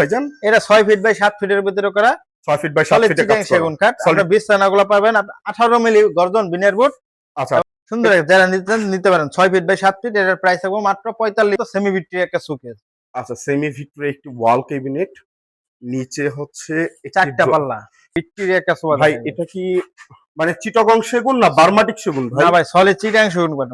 ভাইজান? এটা 6 feet by 7 ফিটের ভিতরে করা 6 ফিট বাই 7 ফিটের কাজ করা সেগুন কাঠ। আপনারা বিছানাগুলো পাবেন 18 মিলি গর্জন বিনিয়ার বোর্ড। আচ্ছা, সুন্দর যারা নিতে পারেন 6 ফিট বাই 7 ফিট। এটার প্রাইস থাকবে মাত্র 45। সেমি ভিক্টরি একটা শোকেস। আচ্ছা, সেমি ভিক্টরি একটি ওয়াল ক্যাবিনেট, নিচে হচ্ছে চারটা পাল্লা ভিক্টরি একটা সোফা। ভাই এটা কি মানে চিটাগং সেগুন না বার্মাটিক সেগুন ভাই? না ভাই, সলিড চিটাং সেগুন কাঠ।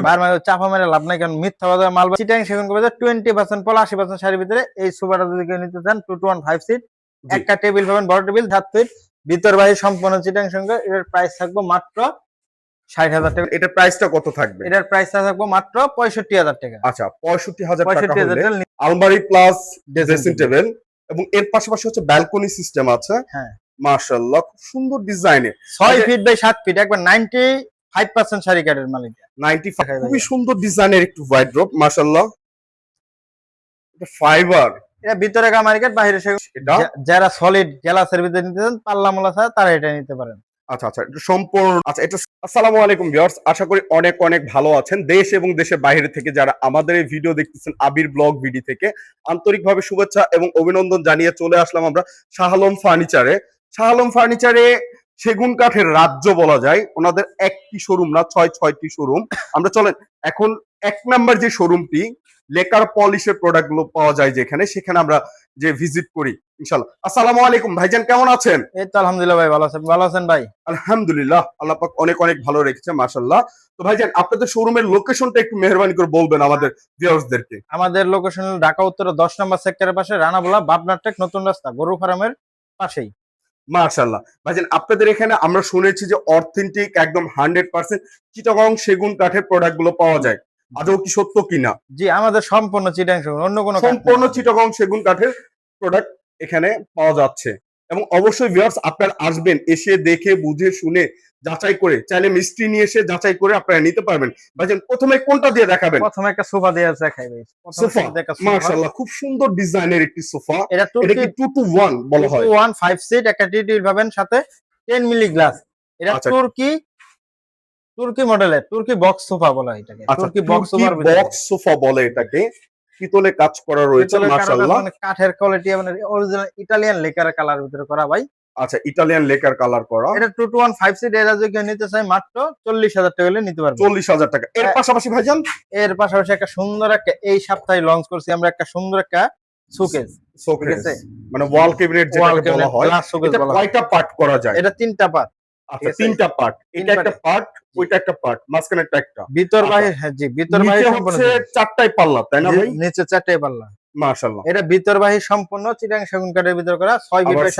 বার্মাটিক চাপা মেরে লাভ নাই, কারণ মিথ্যা কথা মাল। চিটাং সেগুন কাঠ 20% পল 80% শাড়ির ভিতরে। এই সোফাটা যদি কেউ নিতে চান 215 সিট, একটা টেবিল পাবেন, বড় টেবিল 7 ফিট, ভিতর বাইরে সম্পূর্ণ চিটাং সঙ্গে। এর প্রাইস থাকবে মাত্র 60,000 টাকা। এটার প্রাইসটা কত থাকবে? এটার প্রাইসটা থাকবে মাত্র 65,000 টাকা। আচ্ছা, 65,000 টাকা হলে আলমারি প্লাস ড্রেসিং টেবিল এবং এর পাশাপাশি হচ্ছে ব্যালকনি সিস্টেম আছে। হ্যাঁ, মাশাআল্লাহ, খুব সুন্দর ডিজাইনে। 6 ফিট বাই 7 ফিট, একবার 95% শাড়ি কাঠের মাল। এটা 95 খুবই সুন্দর ডিজাইনের একটু ওয়াইড্রপ, মাশাআল্লাহ। এটা ফাইবার, এটা ভিতরে গামারি কাঠ, বাইরে সেগুন। এটা যারা সলিড গ্লাসের ভিতরে নিতে চান, পাল্লা মোলা ছাড়া, তারা এটা নিতে পারেন। আচ্ছা আচ্ছা, এটা সম্পূর্ণ। আচ্ছা, এটা আসসালামু আলাইকুম ভিউয়ার্স, আশা করি অনেক অনেক ভালো আছেন। দেশ এবং দেশের বাইরে থেকে যারা আমাদের এই ভিডিও দেখতেছেন আবির ব্লগ ভিডি থেকে আন্তরিকভাবে শুভেচ্ছা এবং অভিনন্দন জানিয়ে চলে আসলাম আমরা শাহ আলম ফার্নিচারে। শাহ আলম ফার্নিচারে সেগুন কাঠের রাজ্য বলা যায়। ওনাদের একটি শোরুম না, 6টি শোরুম। আমরা চলেন এখন 1 নাম্বার যে শোরুমটি লেকার পলিশের প্রোডাক্ট গুলো পাওয়া যায় যেখানে, সেখানে আমরা যে ভিজিট করি ইনশাআল্লাহ। আসসালামু আলাইকুম ভাইজান, কেমন আছেন? এই তো আলহামদুলিল্লাহ ভাই, ভালো আছেন? ভালো আছেন ভাই? আলহামদুলিল্লাহ, আল্লাহ পাক অনেক অনেক ভালো রেখেছে, মাশাআল্লাহ। তো ভাইজান, আপনাদের শোরুমের লোকেশনটা একটু মেহেরবানি করে বলবেন আমাদের ভিউয়ার্সদেরকে। আমাদের লোকেশন ঢাকা উত্তর 10 নম্বর সেক্টরের পাশে, রানাবোলা বাবনার টেক নতুন রাস্তা, গরু ফার্মের পাশেই। মাশাআল্লাহ ভাইজান, আপনাদের এখানে আমরা শুনেছি যে অথেন্টিক একদম 100% চিটাগং সেগুন কাঠের প্রোডাক্ট গুলো পাওয়া যায়। আদৌ কি সত্য কিনা? জি, আমাদের সম্পূর্ণ চিটাং সেগুন, অন্য কোনো সম্পূর্ণ চিটাগং সেগুন কাঠের প্রোডাক্ট এখানে পাওয়া যাচ্ছে। এবং অবশ্যই ভিউয়ার্স, আপনারা আসবেন, এসে দেখে বুঝে শুনে যাচাই করে, চাইলে মিস্ত্রি নিয়ে এসে যাচাই করে আপনারা নিতে পারবেন। ভাইজান, প্রথমে কোনটা দিয়ে দেখাবেন? প্রথমে একটা সোফা দিয়ে দেখাই ভাই। সোফা, মাশাআল্লাহ, খুব সুন্দর ডিজাইনের একটি সোফা। এটা কি 2 to 1 বলা হয়? 2 to 1 5 সিট, একটা টি টেবিল পাবেন সাথে 10 মিলি গ্লাস। এটা তুর্কি মডেলের, তুর্কি বক্স সোফা বলা হয় এটাকে। তুর্কি বক্স সোফা বলে এটাকে। পিতলে কাজ করা রয়েছে, মাশাআল্লাহ। মানে কাঠের কোয়ালিটি মানে অরিজিনাল ইতালিয়ান লেকার কালার ভিতরে করা ভাই। আচ্ছা, ইতালিয়ান লেকার কালার করা। এটা 2 to 1 5 সিট। এরা যদি কেউ নিতে চায় মাত্র 40,000 টাকা হলে নিতে পারবে। 40,000 টাকা। এর পাশাপাশি ভাইজান, এর পাশাপাশি একটা সুন্দর একটা এই সপ্তাহে লঞ্চ করছি আমরা, একটা সুন্দর একটা শোকেস। ঠিক আছে, মানে ওয়াল ক্যাবিনেট যেটাকে বলা হয়। এটা কয়টা পার্ট করা যায়? এটা 3টা পার্ট। আচ্ছা, 3টা পার্ট। এটা একটা পার্ট, ওইটা একটা পার্ট, মাঝখানেরটা একটা। ভিতর বাইরে, হ্যাঁ জি, ভিতর বাইরে সম্পূর্ণ হচ্ছে 4টাই পাল্লা, তাই না ভাই? নিচে 4টাই পাল্লা, মাশাআল্লাহ। এটা ভিতর বাইরে সম্পূর্ণ চিটাং সেগুন কাঠের ভিতর করা। 6 ফিট বাই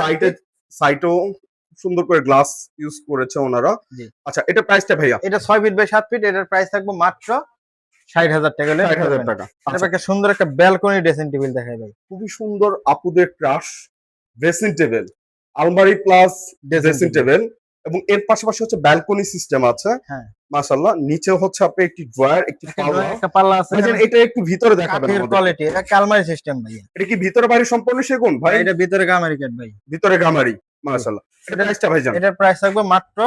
সাইটেও সুন্দর করে গ্লাস ইউজ করেছে ওনারা। আচ্ছা, এটা প্রাইসটা ভাইয়া? এটা 6 ফিট বাই 7 ফিট। এটার প্রাইস থাকবে মাত্র 60,000 টাকা হলে। 60,000 টাকা। আচ্ছা, একটা সুন্দর একটা ব্যালকনি ড্রেসিং টেবিল দেখাই ভাই। খুবই সুন্দর আপুদের ক্রাশ ড্রেসিং টেবিল, আলমারি প্লাস ড্রেসিং টেবিল এবং এর পাশাপাশি হচ্ছে ব্যালকনি সিস্টেম আছে। হ্যাঁ, মাশাআল্লাহ। নিচে হচ্ছে আপনি একটি ড্রয়ার, একটি একটা পাল্লা আছে। এটা একটু ভিতরে দেখাবেন কাঠের কোয়ালিটি, এটা আলমারি সিস্টেম ভাই। এটা কি ভিতরে বাইরে সম্পূর্ণ সেগুন ভাই? এটা ভিতরে গামারি কাঠ ভাই, ভিতরে গামারি, মাশাআল্লাহ। এটা প্রাইসটা ভাইজান? এটার প্রাইস থাকবে মাত্র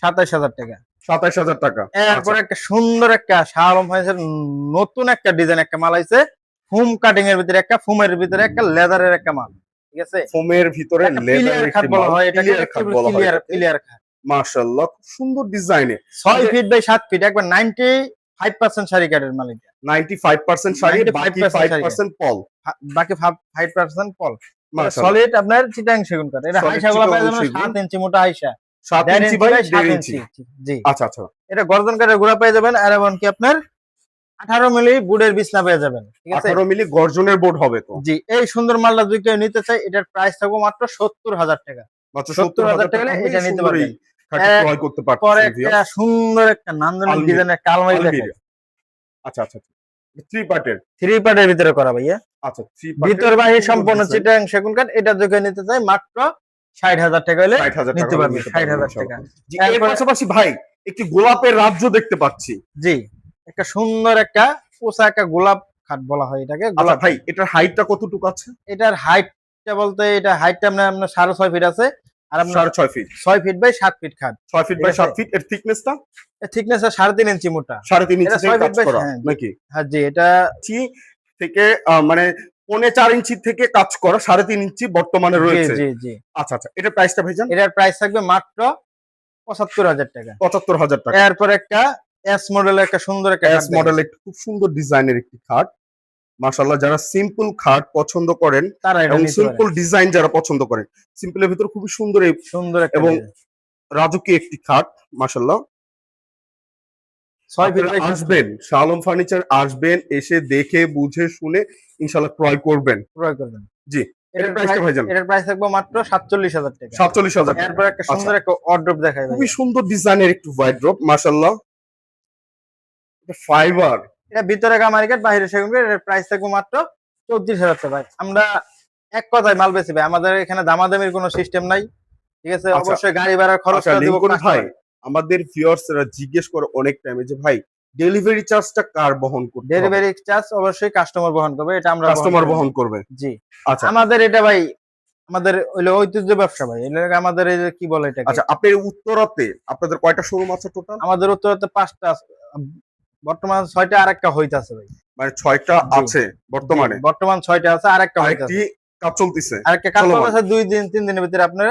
27,000 টাকা। 27,000 টাকা। এরপর একটা সুন্দর একটা শাহ আলম ফার্নিচার নতুন একটা ডিজাইন একটা মাল আইছে। ফোম কাটিং এর ভিতরে একটা, ফোমের ভিতরে একটা, লেদারের একটা মাল। ঠিক আছে, ফোমের ভিতরে লেদারের খাট বলা হয় এটাকে, ক্লিয়ার খাট। মাশাআল্লাহ, খুব সুন্দর ডিজাইনে। 6 ফিট বাই 7 ফিট, একবার 95% শাড়ি কাঠের মাল। এটা 95% শাড়ি, বাকি 5% পল। বাকি 5% পল। সলিড আপনার চিটাং সেগুন কাঠ। এটা হাইসাগুলো পাওয়া যাবে 7 ইঞ্চি মোটা হাইসা, 7 ইঞ্চি বাই 1.5 ইঞ্চি। জি, আচ্ছা আচ্ছা। এটা গর্জন কাঠের গুড়া পেয়ে যাবেন, আর এমনকি আপনার 18 মিলি বুডের বিছনা পেয়ে যাবেন। ঠিক আছে, 18 মিলি গর্জনের বোর্ড হবে তো? জি। এই সুন্দর মালটা যদি কেউ নিতে চায়, এটার প্রাইস থাকবে মাত্র 70,000 টাকা। মাত্র 70,000 টাকা এটা নিতে পারবেন। ক্রয় করতে পারবেন। পরে একটা সুন্দর একটা নান্দনিক ডিজাইনের আলমারি দেখেন। আচ্ছা আচ্ছা, 3 পার্টের ভিতরে করা ভাইয়া। আচ্ছা, 3 ভিতর বাইরে সম্পূর্ণ চিটাং সেগুন কাঠ। এটা যদি কেউ নিতে চায় মাত্র 60,000 টাকা হলে নিতে পারবেন। 60,000 টাকা। এর পাশাপাশি ভাই একটি গোলাপের রাজ্য দেখতে পাচ্ছি। জি, একটা সুন্দর একটা পোষা একটা গোলাপ খাট বলা হয় এটাকে। গোলাপ ভাই, এটার হাইটটা কতটুকু আছে? এটার হাইটটা বলতে, এটা হাইটটা আপনার 6.5 ফিট আছে, আর আপনার 6.5 ফিট। 6 ফিট বাই 7 ফিট খাট। 6 ফিট বাই 7 ফিট। এর থিকনেসটা? এর থিকনেসটা 3.5 ইঞ্চি মোটা। 3.5 ইঞ্চি দিয়ে কাজ করা নাকি? হ্যাঁ জি, এটা থেকে মানে 4.5 ইঞ্চি থেকে কাজ করা 3.5 ইঞ্চি বর্তমানে জি রয়েছে। জি জি আচ্ছা আচ্ছা, এটা প্রাইসটা ভাইজান? এটার প্রাইস থাকবে মাত্র ৭৫,০০০ টাকা। ৭৫,০০০ টাকা। এরপর একটা এস মডেলের একটা সুন্দর একটা এস মডেল একটি খুব সুন্দর ডিজাইনের একটি খাট। মাশাআল্লাহ, যারা সিম্পল খাট পছন্দ করেন তারা এটা এবং নিতে পারে। সিম্পল ডিজাইন যারা পছন্দ করেন, সিম্পলের ভিতর খুবই সুন্দর সুন্দর একটা এবং ডিজাইন। রাজকীয় একটি খাট। মাশাআল্লাহ, ৬ ফিট আপনারা বাই ৭ ফিট আসবেন, শাহ আলম ফার্নিচার আসবেন, এসে দেখে বুঝে শুনে ইনশাআল্লাহ ক্রয় করবেন। ক্রয় করবেন। জি, এটার প্রাইসটা ভাইজান? এটার প্রাইস থাকবে মাত্র ৪৭,০০০ টাকা। ৪৭,০০০ টাকা। এরপর একটা আচ্ছা, সুন্দর একটা ওয়ারড্রোব দেখাই খুবই ভাইয়া। সুন্দর ডিজাইনের একটু ওয়ারড্রোব। মাশাআল্লাহ, এটা ফাইবার। এটা ভিতরে গামারি কাঠ, বাইরে সেগুন কাঠ। এর প্রাইস থাকবে মাত্র ৩৪,০০০ টাকা ভাই। আমরা এক কথায় মাল বেচি ভাই, আমাদের এখানে দামাদামির কোনো সিস্টেম নাই। ঠিক আছে, আচ্ছা, অবশ্যই গাড়ি ভাড়ার আচ্ছা খরচটা দিব লিংকন ভাই, কাস্টমার। আমাদের ভিউয়ার্সরা জিজ্ঞেস করে অনেক টাইমে যে ভাই ডেলিভারি চার্জটা কার বহন করতে হবে? ডেলিভারি চার্জ অবশ্যই কাস্টমার বহন করবে, এটা আমরা কাস্টমার বহন করবে। জি। আচ্ছা আমাদের এটা ভাই, আমাদের হইলো ঐতিহ্য ব্যবসা ভাই। এটা আমাদের এই যে কি বলে এটাকে, আচ্ছা, আপনার উত্তরাতে আপনাদের কয়টা শোরুম আছে টোটাল? আমাদের উত্তরাতে ৫টা আছে। বর্তমান ৬টা, আরেকটা হইতাছে ভাই। মানে ৬টা জি, আছে বর্তমানে, জি, বর্তমান ৬টা আছে, আরেকটা আরেকটি হইতাছে। কাজ চলতেছে। আরেকটা কাজ চলমান। চলতেছে, ২ দিন ৩ দিনের ভিতরে আপনার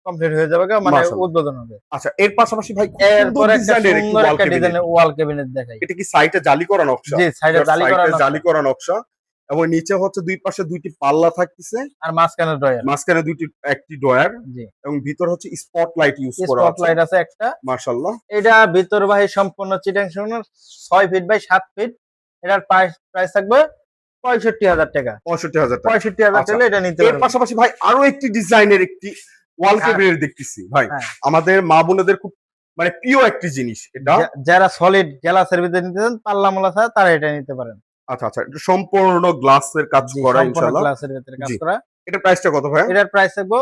কমপ্লিট হয়ে যাবে, মানে মাশাআল্লাহ। উদ্বোধন হবে। আচ্ছা, এর পাশাপাশি ভাই খুব সুন্দর এরপর একটা ডিজাইনের একটি সুন্দর ওয়াল একটা ক্যাবিনেট। ডিজাইনের ওয়াল ক্যাবিনেট দেখাই। এটা কি সাইডে জালি করা নকশা? জি, সাইডে জালি করা সাইডে নকশা। জালি করা নকশা এবং নিচে হচ্ছে দুই পাশে দুইটি পাল্লা থাকতেছে, আর মাঝখানে ড্রয়ার। মাঝখানে একটি ড্রয়ার জি, এবং ভিতর হচ্ছে স্পটলাইট ইউজ করা আছে। স্পটলাইট আছে একটা। মাশাআল্লাহ, এটা ভিতরবাহী সম্পূর্ণ চিটাং সেগুনের ৬ ফিট বাই ৭ ফিট। এটার প্রাইস থাকবে ৬৫,০০০ টাকা। ৬৫,০০০ টাকা। ৬৫,০০০ আচ্ছা, টাকা এটা নিতে এর পারবেন। পাশাপাশি ভাই আরো একটি ডিজাইনের একটি ওয়াল হ্যাঁ। ক্যাবিনেট দেখতেছি ভাই। হ্যাঁ। আমাদের মা বোনেদের খুব মানে প্রিয় একটি জিনিস এটা। যারা সলিড গ্লাসের ভিতরে নিতে চান, পাল্লা মোলা ছাড়া, তারা এটা নিতে পারেন। আচ্ছা আচ্ছা, এটা সম্পূর্ণ গ্লাসের কাজ জি, করা সম্পূর্ণ ইনশাআল্লাহ। গ্লাসের ভিতরে কাজ জি। করা। এটার প্রাইসটা কত ভাই? এটার প্রাইস থাকবে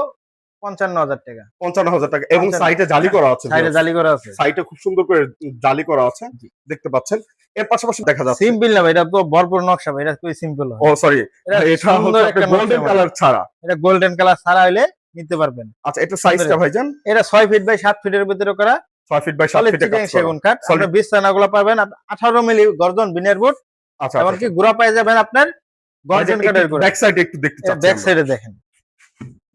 ৫৫,০০০ টাকা। ৫৫,০০০ টাকা এবং ৫৫,০০০ সাইডে জালি করা আছে। সাইডে জালি করা আছে। সাইডে খুব সুন্দর করে জালি করা আছে, জি। দেখতে পাচ্ছেন। এর পাশাপাশি দেখা যাচ্ছে, সিম্পল না ভাই, এটা তো ভরপুর নকশা ভাই, এটা খুবই সিম্পল হয়। ও সরি, এটা এটা সুন্দর হচ্ছে একটা গোল্ডেন নকশা কালার ছাড়া। এটা গোল্ডেন কালার ছাড়া হইলে নিতে পারবেন। আচ্ছা, এটা সাইজটা ভাইজান? এটা ৬ ফিট বাই ৭ ফিটের ভিতরে করা ৬ ফিট বাই ৭ সলিড ফিটে কাজ চিটাং করা। সেগুন কাঠ। আপনার বিছানাগুলো পাবেন ১৮ মিলি গর্জন বিনের বোর্ড। আচ্ছা, এমনকি গুড়া পায়ে যাবেন আপনার গর্জন কাঠের গুড়া। ব্যাক সাইডে একটু দেখতে চাচ্ছি ব্যাক আমরা। সাইডে দেখেন,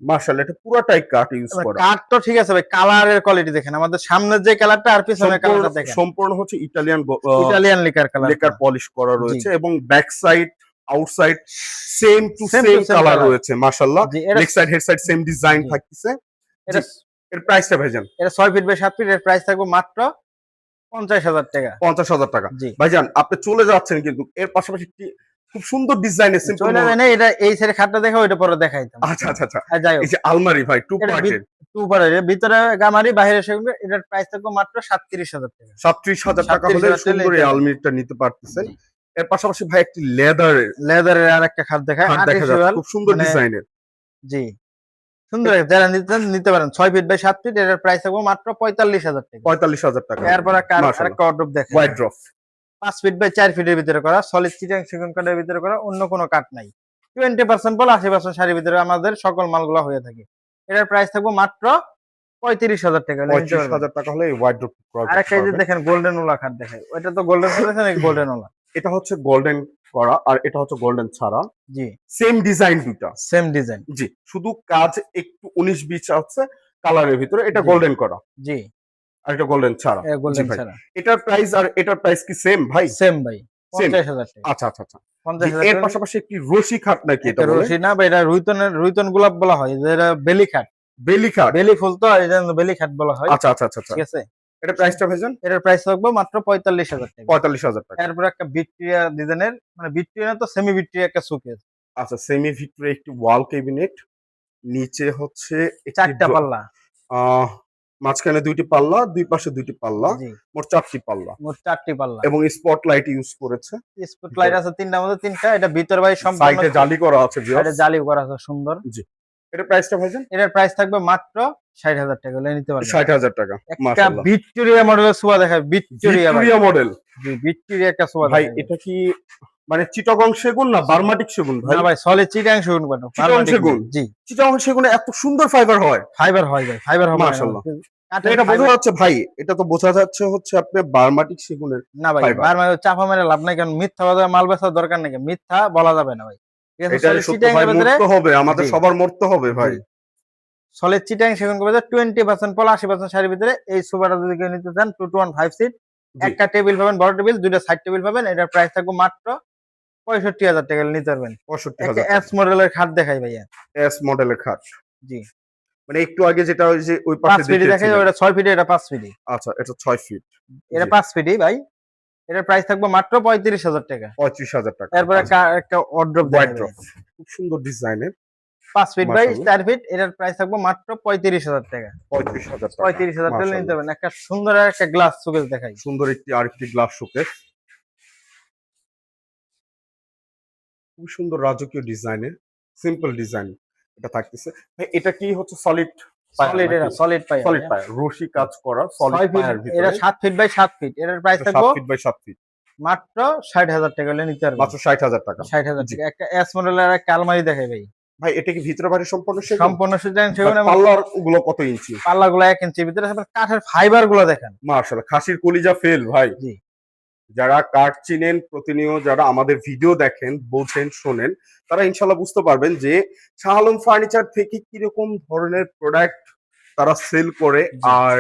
মাশাআল্লাহ, এটা পুরাটাই কাঠ ইউজ করা। কাঠ তো ঠিক আছে ভাই, কালারের কোয়ালিটি দেখেন, আমাদের সামনের যে কালারটা আর পিছনের কালারটা দেখেন, সম্পূর্ণ হচ্ছে Italian Italian lacquer colour. Lacquer polish করা জি। রয়েছে এবং back side outside same to Same same to same colour colour। রয়েছে। মাশাআল্লাহ, জি, এটা leg side head side same design জি। থাকতেছে। এটা এর প্রাইসটা ভাইজান? এটা ৬ ফিট বাই ৭ ফিট। এর প্রাইস থাকবে মাত্র ৫০,০০০ টাকা। ৫০,০০০ টাকা। জি, ভাইজান আপনি চলে যাচ্ছেন কিন্তু এর পাশাপাশি একটি খুব সুন্দর ডিজাইনের সিম্পল। চলে যায় না, এটা এই সাইডে খাটটা দেখা, ওইটা পরে দেখাইতাম। আচ্ছা আচ্ছা আচ্ছা, যাই হোক, এই যে আলমারি ভাই টু এটা পার্টের, টু পারের ভিতরে গামারি, বাইরে সেগুলো। এটার প্রাইস থাকবে মাত্র ৩৭,০০০ টাকা। ৩৭,০০০ টাকা হলে ৩৭,০০০ সুন্দর এই আলমারিটা নিতে পারতেছেন। এর পাশাপাশি ভাই একটি লেদারের লেদারের আর একটা খাট দেখায়, খাট দেখা যাচ্ছে, আর্টিফিশিয়াল। খুব সুন্দর মানে ডিজাইনের। জি, সুন্দর। যারা নিতে পারেন ৬ ফিট বাই ৭ ফিট। এটার প্রাইস থাকবে মাত্র ৪৫,০০০ টাকা। ৪৫,০০০ টাকা। এরপর আরেকটা ওয়ারড্রোব দেখেন, ওয়াইড্রপ ৫ ফিট বাই ৪ ফিটের ভিতরে করা, সলিড চিটাং সেগুন কাঠের ভিতরে করা, অন্য কোনো কাঠ নাই। 20% বল 80% শাড়ির ভিতরে আমাদের সকল মালগুলো হয়ে থাকে। এটার প্রাইস থাকবে মাত্র ৩৫,০০০ টাকা। ৩৫,০০০ টাকা হলে এই ওয়াইড্রপ ক্রয় করতে আরেকটা এই যে পারবেন। দেখেন গোল্ডেন ওলা খাট দেখায়, ওইটা তো গোল্ডেন দেখেন, এই গোল্ডেন ওলা। এটা হচ্ছে গোল্ডেন করা আর এটা হচ্ছে গোল্ডেন ছাড়া, জি, সেম ডিজাইন দুটা। Same design. জি, শুধু কাজ একটু ১৯-২০ আছে কালারের ভিতরে। এটা জি। গোল্ডেন করা জি, আর এটা গোল্ডেন ছাড়া। জি গোল্ডেন ভাই, ছাড়া এটার প্রাইস আর এটার প্রাইস কি সেম ভাই? সেম ভাই, Same? ৫০,০০০ টাকা। আচ্ছা আচ্ছা আচ্ছা। জি, ৫০,০০০ এর টাকা। পাশাপাশি একটি রশি খাট নাকি এটা এটা বলে? রশি না ভাই, এটা রুইতন গোলাপ বলা হয়, যেটা বেলি খাট। বেলি খাট। বেলি ফুল তো, এই জন্য বেলি খাট বলা হয়। আচ্ছা আচ্ছা আচ্ছা আচ্ছা। ঠিক আছে, এটা প্রাইসটা ভাইজান? এটার প্রাইস থাকবে মাত্র ৪৫,০০০ টাকা। ৪৫,০০০ টাকা। এরপর একটা ভিক্টোরিয়া ডিজাইনের, মানে ভিক্টোরিয়া তো সেমি ভিক্টোরিয়া একটা শোকেস, আচ্ছা, সেমি ভিক্টোরিয়া একটি ওয়াল ক্যাবিনেট, নিচে হচ্ছে একটি ৪টা পাল্লা। আহ মাঝখানে ২টি পাল্লা, দুই পাশে ২টি পাল্লা, জি, মোট ৪টি পাল্লা মোট ৪টি পাল্লা। এবং স্পটলাইট ইউজ করেছে। স্পটলাইট আছে ৩টার মধ্যে ৩টা। এটা ভিতর বাইরে সম্পূর্ণ সাইডে জালি করা আছে এটা ভিউয়ার্স। জালি করা আছে সুন্দর। জি, এটা প্রাইসটা ভাইজান? এটার প্রাইস থাকবে মাত্র ৬০,০০০ টাকা, হলে নিতে পারবেন। ৬০,০০০ টাকা। একটা মাশাআল্লাহ, ভিক্টোরিয়া মডেলের সোফা দেখায়, ভিক্টোরিয়া ভাই। Victoria model. জি, ভিক্টোরিয়া একটা সোফা ভাই দেখায়। এটা কি মানে চিটাগং সেগুন না বার্মাটিক সেগুন ভাই? না ভাই, সলিড চিটাং সেগুন কাঠ। চিটাগং সেগুন? জি, চিটাগং সেগুনে এত সুন্দর ফাইবার হয়? ফাইবার হয় ভাই, ফাইবার হবে না। মাশাআল্লাহ। কাঠের এটা বোঝা fiber- যাচ্ছে ভাই, এটা তো বোঝা যাচ্ছে হচ্ছে আপনি বার্মাটিক সেগুনের না ভাই, fiber। বারবার চাপা মেরে লাভ নাই, কারণ মিথ্যা কথা মাল বেচার দরকার নেই। মিথ্যা বলা যাবে না ভাই, ঠিক আছে, এটা solid সত্যি চিটাং ভাই এর ভিতরে মরতে হবে, আমাদের জি। সবার মরতে হবে ভাই। সলিড চিটাং সেগুন কবিতা 20% পলা 80% শাড়ির ভিতরে এই সোফাটা যদি কেউ নিতে চান 2 to 1 5 সিট, জি একটা টেবিল পাবেন, বড় টেবিল, দুইটা সাইড টেবিল পাবেন। এটার প্রাইস থাকবে মাত্র 65,000 টাকা হলে নিতে পারবেন। একটা 65,000 এস টাকা। মডেলের খাট দেখাই ভাইয়া। এস মডেলের খাট, জি, মানে একটু আগে যেটা ওই যে ওই 5 পাশে ফিট দেখাই, দেখিয়েছিলেন। ওটা 6 ফিটে, এটা 5 ফিটই। আচ্ছা, এটা 6 ফিট। এটা জি, 5 ফিটই ভাই। এটার প্রাইস থাকবে মাত্র 35,000 টাকা। 35,000 টাকা। এরপর একটা ওয়ার্ড্রপ দেখাই ভাই। ওয়াইড্রপ, খুব সুন্দর ডিজাইনের 5 ফিট বাই মাশাআল্লাহ। 4 ফিট, এটার প্রাইস থাকবে মাত্র 35,000 টাকা। 35,000 টাকা 35,000 টাকা নিতে মাশাআল্লাহ। পারবেন। একটা সুন্দর একটা গ্লাস শোকেস দেখাই। সুন্দর আরেকটি গ্লাস শোকেস, খুব সুন্দর রাজকীয় ডিজাইনের, সিম্পল ডিজাইন এটা থাকতেছে। ভাই এটা কি হচ্ছে সলিড সলিড, এটা সলিড পাই। সলিড পায়ার, রশি কাজ করা 6 সলিড ফিট, পায়ার ভিতরে। এটা 7 ফিট বাই 7 ফিট। এটার প্রাইস 7 থাকবে ফিট বাই 7 ফিট, মাত্র 60,000 টাকা হলে নিতে পারবেন। মাত্র 60,000 টাকা। 60,000 জি টাকা। একটা এস মডেলের একটা আলমারি দেখাই ভাই। ভাই, এটা কি ভিতরে বাইরে সম্পূর্ণ সেগুন? সম্পূর্ণ সেগুন এবং পাল্লার গুলো কত ইঞ্চি? পাল্লাগুলো 1 ইঞ্চির ভিতরে আছে। কাঠের ফাইবার গুলো দেখেন। মাশাআল্লাহ, খাসির কলিজা ফেল ভাই। জি, যারা কাঠ চিনেন, প্রতিনিয়ত যারা আমাদের ভিডিও দেখেন, বোঝেন, শোনেন, তারা ইনশাল্লাহ বুঝতে পারবেন যে শাহ আলম ফার্নিচার থেকে কিরকম ধরনের প্রোডাক্ট তারা সেল করে, জি। আর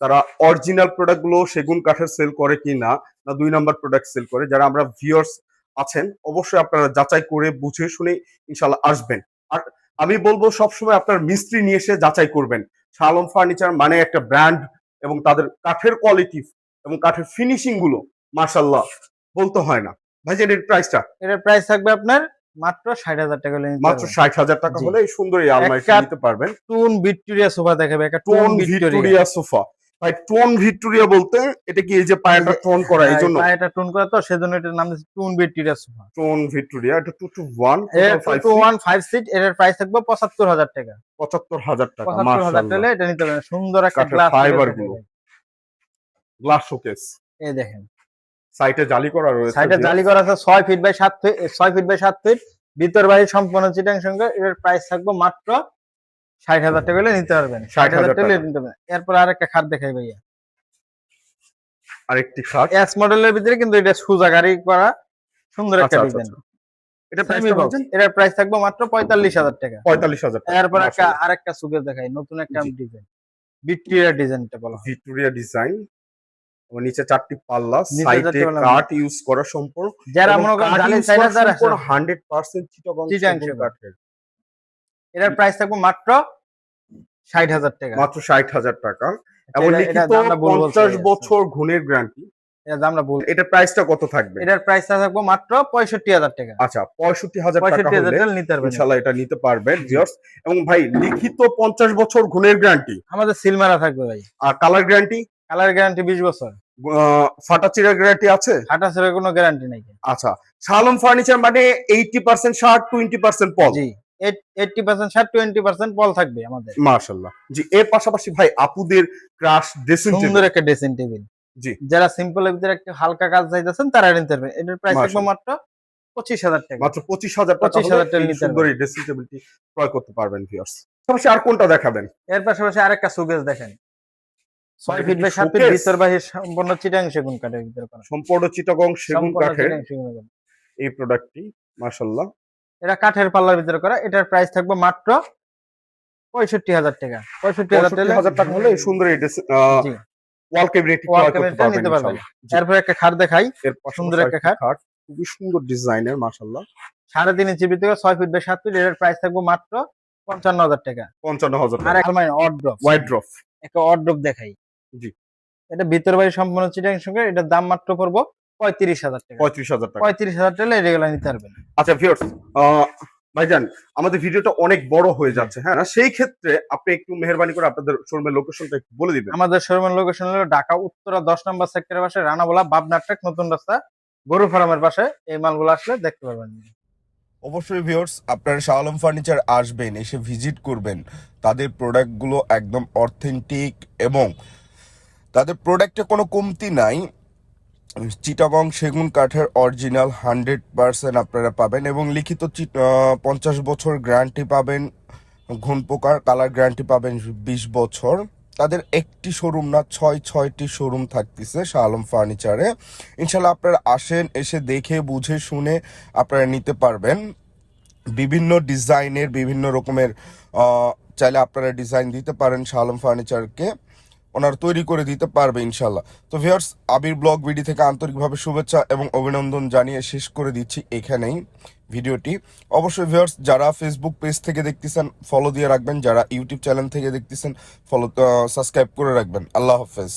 তারা অরিজিনাল প্রোডাক্ট গুলো সেগুন কাঠের সেল করে কি না, না 2 নাম্বার প্রোডাক্ট সেল করে। যারা আমরা ভিউয়ার্স আছেন, অবশ্যই আপনারা যাচাই করে বুঝে শুনে ইনশাল্লাহ আসবেন। আর আমি বলবো সবসময় আপনার মিস্ত্রি নিয়ে এসে যাচাই করবেন। শাহ আলম ফার্নিচার মানে একটা ব্র্যান্ড, এবং তাদের কাঠের কোয়ালিটি এবং কাঠের ফিনিশিং গুলো মাশাআল্লাহ বলতে হয় না। ভাইজান এর প্রাইসটা? এটার প্রাইস থাকবে আপনার মাত্র 60,000 টাকা হলে নিতে মাত্র পারবেন। 60,000 টাকা জি। হলে এই সুন্দর এই আলমারিটা একটা নিতে পারবেন। টুন ভিক্টোরিয়া সোফা দেখাবে, একটা টোন টুন ভিক্টোরিয়া। Victoria sofa. ভাই টোন ভিক্টোরিয়া বলতে এটা কি এই যে পায়াটা টোন করা এই জন্য? পায়েটা টুন করা তো, সেজন্য এটার নাম দিয়েছে টুন ভিক্টোরিয়া সোফা। টোন ভিক্টোরিয়া, এটা 2 to 1 এর total 5 two feet, one 5 seat, এটার প্রাইস থাকবে 75,000 টাকা। 75,000 টাকা 75,000 মাশাআল্লাহ। টাকা এটা নিতে পারবেন। সুন্দর একটা কাঠের গ্লাস ফাইবার গুলো, গ্লাস শোকেস, এই দেখেন। সাইটে জালি করা রয়েছে। সাইডে জালি করা আছে 6 feet by 7 feet, 6 feet by 7 feet. ভিতর বাইরে সম্পূর্ণ চিটাং সঙ্গে। এর প্রাইস থাকবে মাত্র 60,000 টাকা হলে নিতে পারবেন। 60,000 টাকা হলে নিতে পারবেন। এরপর আরেকটা খাট দেখাই ভাইয়া। আরেকটি খাট। এস মডেলের ভিতরে কিন্তু এটা সোজা গাড়ি করা, সুন্দর একটা আচ্ছা, ডিজাইন। এটা সেমি প্রাইসটা বক্স। বলছেন? এটার প্রাইস থাকবে মাত্র 45,000 টাকা। 45,000 টাকা। এরপর মাশাআল্লাহ। আরেকটা সুকেস দেখাই, নতুন একটা জি। ডিজাইন। ভিক্টোরিয়া ডিজাইনটা বলা হয়। ভিক্টোরিয়া ডিজাইন, এবং নিচে 4টি পাল্লা, নিচে সাইডে 4টি পাল্লা। কাঠ ইউজ করা সম্পূর্ণ, যারা এবং মনে করেন কাঠ জালি ইউজ সাইডে করা যারা সম্পূর্ণ 100% চিটাগং চিটাং সেগুন সেগুন। কাঠের। এটার প্রাইস থাকবে মাত্র 60,000 টাকা। মাত্র 60,000 টাকা, এবং এটা লিখিত দামটা ভুল বলছি 50 ভাইয়া। বছর গুণের গ্যারান্টি। এটা দামটা ভুল। এটার প্রাইসটা কত থাকবে? এটার প্রাইসটা থাকবে মাত্র 65,000 টাকা। আচ্ছা, 65,000 টাকা 65,000 হলে টাকা নিতে পারবেন। ইনশাআল্লাহ এটা নিতে পারবেন জি। ভিউয়ার্স। এবং ভাই লিখিত 50 বছর গুণের গ্যারান্টি, আমাদের সিলমারা থাকবে ভাই। আর কালার গ্যারান্টি, কালার গ্যারান্টি 20 বছর। ফাটা চিরার গ্যারান্টি আছে। হাঁটা ছাড়া কোনো গ্যারান্টি নাই। আচ্ছা, শাহ আলম ফার্নিচার মানে 80% শার্ট, 20% পল। জি, 80% শার্ট, 20% পল থাকবে আমাদের। মাশাআল্লাহ। জি, এর পাশাপাশি ভাই আপুদের ক্রাশ ড্রেসিং সুন্দর টেবিল। একটা ড্রেসিং টেবিল। জি যারা সিম্পল এর ভিতরে একটা হালকা কাজ চাইতেছেন তারা নিতে পারবেন। এটার প্রাইস থাকবে মাশাআল্লাহ। মাত্র 25,000 টাকা। মাত্র 25,000 টাকা 25,000 হলে টাকা এই নিতে সুন্দর এই ড্রেসিং টেবিলটি ক্রয় করতে পারবেন ভিউয়ার্স। পাশাপাশি আর কোনটা দেখাবেন? এর পাশাপাশি আরেকটা সুকেস দেখেন। 6 এটা ফিট কি বাই 7 ফিট, শোকেস? ভিতর বাহির সম্পূর্ণ চিটাং সেগুন কাঠের ভিতরে করা। সম্পূর্ণ চিটাগং সেগুন সম্পূর্ণ কাঠের চিটাং সেগুন কাঠ। এই প্রোডাক্টটি মাশাআল্লাহ। এটা কাঠের পাল্লার ভিতরে করা। এটার প্রাইস থাকবে মাত্র 65,000 টাকা। 65,000 65,000 টাকা হলে এই সুন্দর এই জি, ওয়াল ক্যাবিনেটটি ওয়াল ক্রয় করতে ক্যাবিনেটটা পারবেন নিতে পারবেন। ইনশাআল্লাহ। জি, এরপর একটা খাট দেখাই। এর সুন্দর পাশাপাশি একটা আরেকটি খাট। খাট, খুবই সুন্দর ডিজাইনের মাশাআল্লাহ। 3.5 ইঞ্চির ভিতরে 6 ফিট বাই 7 ফিট। এটার প্রাইস থাকবে মাত্র 55,000 টাকা। 55,000 আর টাকা। আলমারি ওয়ার্ড্রপ। ওয়াইড্রপ। একটা ওয়ার্ড্রপ দেখাই। জি, এটা ভিতর বাড়ি সম্পূর্ণ চিটাং সঙ্গে। এটার দাম মাত্র পড়বো 35,000 টাকা। 35,000 টাকা। 35,000 টাকা রেগুলার নিতে পারবেন। আচ্ছা ভিউয়ার্স, ভাইজান আমাদের ভিডিওটা অনেক বড় হয়ে যাচ্ছে, হ্যাঁ না? সেই ক্ষেত্রে আপনি একটু মেহেরবানি করে আপনাদের শোরুমের লোকেশনটা একটু বলে দিবেন। আমাদের শোরুমের লোকেশন হলো ঢাকা উত্তরা 10 নম্বর সেক্টরের পাশে, রানাবোলা বাবনা ট্রাক নতুন রাস্তা, গরু ফার্মের পাশে। এই মালগুলো আসলে দেখতে পারবেন। অবশ্যই ভিউয়ার্স, আপনারা শাহ আলম ফার্নিচার আসবেন, এসে ভিজিট করবেন। তাদের প্রোডাক্টগুলো একদম অথেন্টিক এবং তাদের প্রোডাক্টে কোনো কমতি নাই। চিটাগং সেগুন কাঠের অরিজিনাল 100% আপনারা পাবেন, এবং লিখিত 50 বছর গ্যারান্টি পাবেন। ঘুণ পোকার কালার গ্যারান্টি পাবেন 20 বছর। তাদের একটি শোরুম না, 6টি শোরুম থাকতেছে শাহ আলম ফার্নিচারে। ইনশাল্লাহ আপনারা আসেন, এসে দেখে বুঝে শুনে আপনারা নিতে পারবেন। বিভিন্ন ডিজাইনের বিভিন্ন রকমের চাইলে আপনারা ডিজাইন দিতে পারেন শাহ আলম ফার্নিচারকে, ওনার তৈরি করে দিতে পারবে ইনশাল্লাহ। তো ভিউয়ার্স, আবির ব্লগ ভিডি থেকে আন্তরিকভাবে শুভেচ্ছা এবং অভিনন্দন জানিয়ে শেষ করে দিচ্ছি এখানেই ভিডিওটি। অবশ্যই ভিউয়ার্স, যারা ফেসবুক পেজ থেকে দেখতেছেন ফলো দিয়ে রাখবেন, যারা ইউটিউব চ্যানেল থেকে দেখতেছেন সাবস্ক্রাইব করে রাখবেন। আল্লাহ হাফেজ।